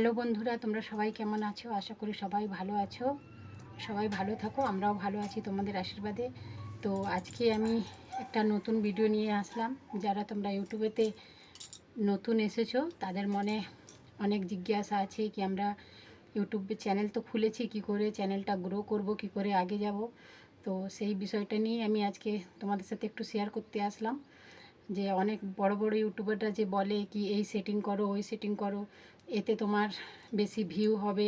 Hello বন্ধুরা, তোমরা সবাই কেমন আছো? আশা করি সবাই ভালো আছো। সবাই ভালো থাকো, আমরাও ভালো আছি তোমাদের আশীর্বাদে। তো আজকে আমি একটা নতুন ভিডিও নিয়ে আসলাম। যারা তোমরা ইউটিউবেতে নতুন এসেছো তাদের মনে অনেক জিজ্ঞাসা আছে কি আমরা ইউটিউবে চ্যানেল তো খুলেছি, কি করে চ্যানেলটা গ্রো করব, কি করে আগে যাব। তো সেই বিষয়টা নিয়ে আমি আজকে তোমাদের সাথে একটু শেয়ার করতে আসলাম। যে অনেক বড় বড় ইউটিউবাররা যে বলে কি এই সেটিং করো, ওই সেটিং করো, এতে তোমার বেশি ভিউ হবে,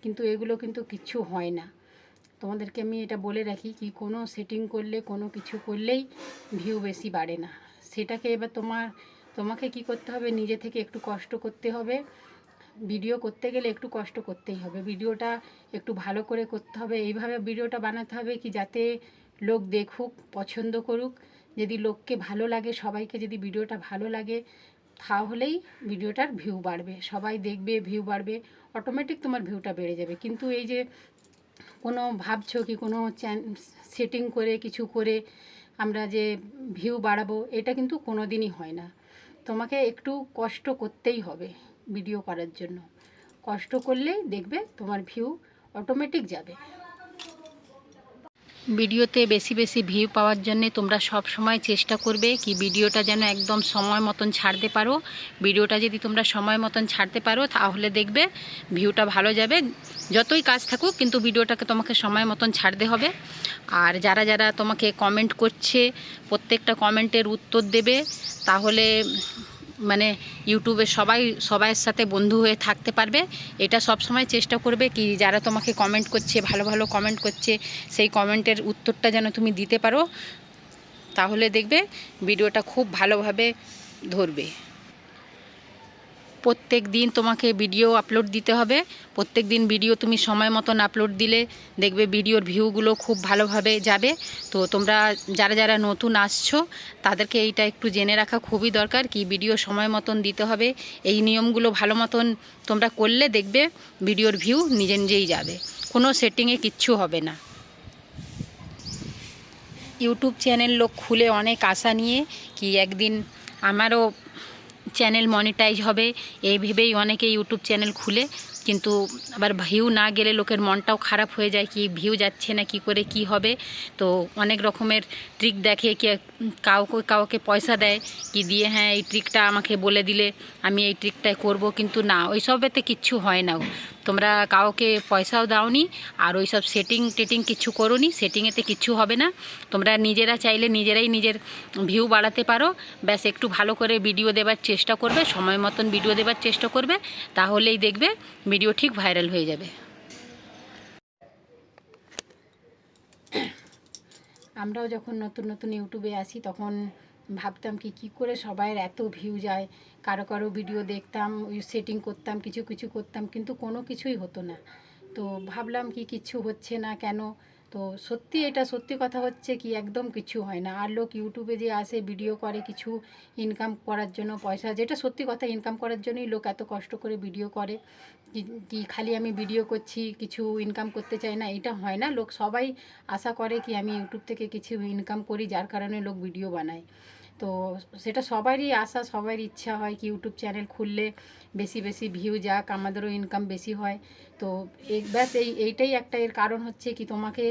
কিন্তু এগুলো কিন্তু কিচ্ছু হয় না। তোমাদেরকে আমি এটা বলে রাখি কি কোনো সেটিং করলে, কোনো কিছু করলেই ভিউ বেশি বাড়ে না। সেটাকে এবার তোমাকে কি করতে হবে, নিজে থেকে একটু কষ্ট করতে হবে। ভিডিও করতে গেলে একটু কষ্ট করতেই হবে, ভিডিওটা একটু ভালো করে করতে হবে। এইভাবে ভিডিওটা বানাতে হবে কি যাতে লোক দেখুক, পছন্দ করুক। যদি লোককে ভালো লাগে, সবাইকে যদি ভিডিওটা ভালো লাগে, তাহলেই ভিডিওটার ভিউ বাড়বে, সবাই দেখবে, ভিউ বাড়বে, অটোমেটিক তোমার ভিউটা বেড়ে যাবে। কিন্তু এই যে কোনো ভাবছো কি কোনো সেটিং করে কিছু করে আমরা যে ভিউ বাড়াবো, এটা কিন্তু কোনো দিনই হয় না। তোমাকে একটু কষ্ট করতেই হবে ভিডিও করার জন্য। কষ্ট করলেই দেখবে তোমার ভিউ অটোমেটিক যাবে। ভিডিওতে বেশি বেশি ভিউ পাওয়ার জন্য তোমরা সব সময় চেষ্টা করবে কি ভিডিওটা যেন একদম সময় মতন ছাড়তে পারো। ভিডিওটা যদি তোমরা সময় মতন ছাড়তে পারো তাহলে দেখবে ভিউটা ভালো যাবে। যতই কাজ থাকুক কিন্তু ভিডিওটাকে তোমাকে সময় মতন ছাড়তে হবে। আর যারা যারা তোমাকে কমেন্ট করছে প্রত্যেকটা কমেন্টের উত্তর দেবে, তাহলে মানে ইউটিউবে সবাইয়ের সাথে বন্ধু হয়ে থাকতে পারবে। এটা সব সময় চেষ্টা করবে কি যারা তোমাকে কমেন্ট করছে, ভালো ভালো কমেন্ট করছে, সেই কমেন্টের উত্তরটা যেন তুমি দিতে পারো, তাহলে দেখবে ভিডিওটা খুব ভালোভাবে ধরবে। প্রত্যেক দিন তোমাকে ভিডিও আপলোড দিতে হবে। প্রত্যেক দিন ভিডিও তুমি সময় মতন আপলোড দিলে দেখবে ভিডিওর ভিউগুলো খুব ভালোভাবে যাবে। তো তোমরা যারা যারা নতুন আসছো তাদেরকে এইটা একটু জেনে রাখা খুবই দরকার কি ভিডিও সময় মতন দিতে হবে। এই নিয়মগুলো ভালো মতন তোমরা করলে দেখবে ভিডিওর ভিউ নিজে নিজেই যাবে, কোনো সেটিংয়ে কিচ্ছু হবে না। ইউটিউব চ্যানেল লোক খুলে অনেক আশা নিয়ে কি একদিন আমারও চ্যানেল মনিটাইজ হবে, এই ভেবেই অনেকে ইউটিউব চ্যানেল খুলে, কিন্তু আবার ভিউ না গেলে লোকের মনটাও খারাপ হয়ে যায় কি ভিউ যাচ্ছে না, কি করে কি হবে। তো অনেক রকমের ট্রিক দেখে, কি কাউকে পয়সা দেয় কি দিয়ে, হ্যাঁ এই ট্রিকটা আমাকে বলে দিলে আমি এই ট্রিকটাই করব, কিন্তু না, ওইসবেতে কিচ্ছু হয় না। তোমরা কাউকে পয়সাও দাওনি আর ওইসব সেটিং কিছু করোনি, সেটিংয়েতে কিচ্ছু হবে না। তোমরা নিজেরা চাইলে নিজেরাই নিজের ভিউ বাড়াতে পারো। ব্যাস একটু ভালো করে ভিডিও দেবার চেষ্টা করবে, সময় মতন ভিডিও দেবার চেষ্টা করবে, তাহলেই দেখবে ভিডিও ঠিক ভাইরাল হয়ে যাবে। আমরাও যখন নতুন নতুন ইউটিউবে আসি তখন ভাবতাম কি কী করে সবাইয়ের এত ভিউ যায়। কারো কারো ভিডিও দেখতাম, ওই সেটিং করতাম, কিছু কিছু করতাম, কিন্তু কোনো কিছুই হতো না। তো ভাবলাম কি কিচ্ছু হচ্ছে না কেন। তো সত্যি, এটা সত্যি কথা হচ্ছে কি একদম কিছু হয় না। আর লোক ইউটিউবে যে আসে ভিডিও করে কিছু ইনকাম করার জন্য, পয়সা, যেটা সত্যি কথা, ইনকাম করার জন্যই লোক এত কষ্ট করে ভিডিও করে। কি খালি আমি ভিডিও করছি, কিছু ইনকাম করতে চাই না, এটা হয় না। লোক সবাই আশা করে কি আমি ইউটিউব থেকে কিছু ইনকাম করি, যার কারণে লোক ভিডিও বানায়। তো সেটা সবারই আশা, সবারই ইচ্ছা হয় কি ইউটিউব চ্যানেল খুললে বেশি বেশি ভিউ যাক, আমাদেরও ইনকাম বেশি হয়। তো ব্যাস এইটাই একটা এর কারণ হচ্ছে কি তোমাকে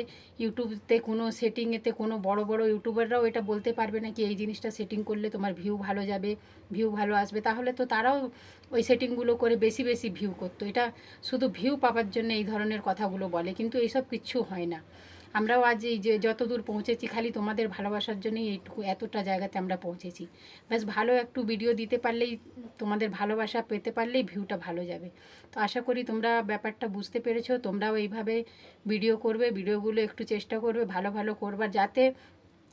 ইউটিউবতে কোনো সেটিংয়েতে কোনো বড় বড় ইউটিউবাররাও এটা বলতে পারবে না কি এই জিনিসটা সেটিং করলে তোমার ভিউ ভালো যাবে, ভিউ ভালো আসবে। তাহলে তো তারাও ওই সেটিংগুলো করে বেশি বেশি ভিউ করতো। এটা শুধু ভিউ পাওয়ার জন্য এই ধরনের কথাগুলো বলে, কিন্তু এইসব কিচ্ছু হয় না। আমরাও আজ এই যে যত দূর পৌঁছেছি খালি তোমাদের ভালোবাসার জন্যই এইটুকু, এতটা জায়গাতে আমরা পৌঁছেছি। ব্যাস ভালো একটু ভিডিও দিতে পারলেই, তোমাদের ভালোবাসা পেতে পারলেই ভিউটা ভালো যাবে। তো আশা করি তোমরা ব্যাপারটা বুঝতে পেরেছো। তোমরাও এইভাবে ভিডিও করবে, ভিডিওগুলো একটু চেষ্টা করবে ভালো ভালো করবার, যাতে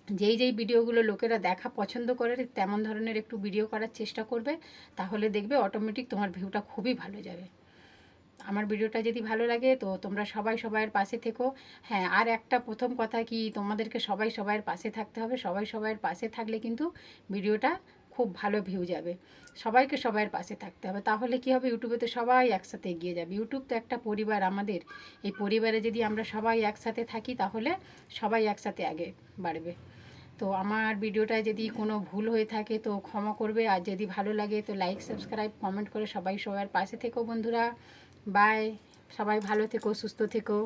যেই ভিডিওগুলো লোকেরা দেখা পছন্দ করে তেমন ধরনের একটু ভিডিও করার চেষ্টা করবে, তাহলে দেখবে অটোমেটিক তোমার ভিউটা খুবই ভালো যাবে। আমার ভিডিওটা যদি ভালো লাগে তো তোমরা সবাই সবাইয়ের পাশে থেকো। হ্যাঁ, আর একটা প্রথম কথা কি তোমাদেরকে সবাই সবাইয়ের পাশে থাকতে হবে। সবাই সবাইয়ের পাশে থাকলে কিন্তু ভিডিওটা খুব ভালো ভিউ যাবে। সবাইকে সবাইয়ের পাশে থাকতে হবে, তাহলে কি হবে, ইউটিউবে তো সবাই একসাথে এগিয়ে যাবে। ইউটিউব তো একটা পরিবার আমাদের, এই পরিবারে যদি আমরা সবাই একসাথে থাকি তাহলে সবাই একসাথে আগে বাড়বে। তো আমার ভিডিওটায় যদি কোনো ভুল হয়ে থাকে তো ক্ষমা করবে, আর যদি ভালো লাগে তো লাইক সাবস্ক্রাইব কমেন্ট করে সবাই সবার পাশে থেকো বন্ধুরা। বাই, সবাই ভালো থেকো, সুস্থ থেকো।